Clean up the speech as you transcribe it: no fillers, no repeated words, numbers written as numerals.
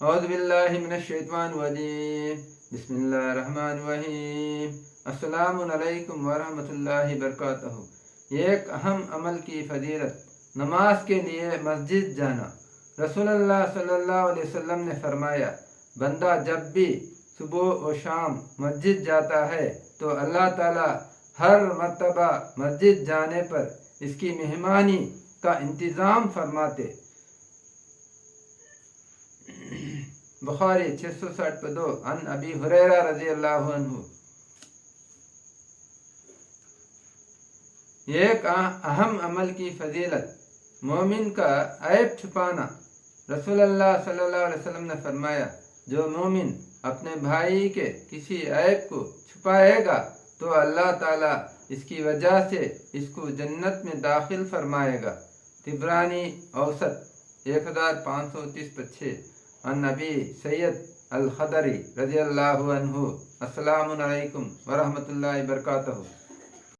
اعوذ باللہ من الشیطان الرجیم بسم اللہ الرحمن الرحیم السلام علیکم ورحمۃ اللہ وبرکاتہ۔ ایک اہم عمل کی فضیلت، نماز کے لیے مسجد جانا۔ رسول اللہ صلی اللہ علیہ وسلم نے فرمایا، بندہ جب بھی صبح و شام مسجد جاتا ہے تو اللہ تعالی ہر مرتبہ مسجد جانے پر اس کی مہمانی کا انتظام فرماتے۔ بخاری 662 عن ابی ہریرہ رضی اللہ عنہ۔ ایک اہم عمل کی فضیلت، مومن کا عیب چھپانا۔ رسول اللہ صلی اللہ علیہ وسلم نے فرمایا، جو مومن اپنے بھائی کے کسی عیب کو چھپائے گا تو اللہ تعالیٰ اس کی وجہ سے اس کو جنت میں داخل فرمائے گا۔ طبرانی اوسط 1530 عن نبی سید الخدری رضی اللہ عنہ۔ السلام علیکم ورحمۃ اللہ وبرکاتہ۔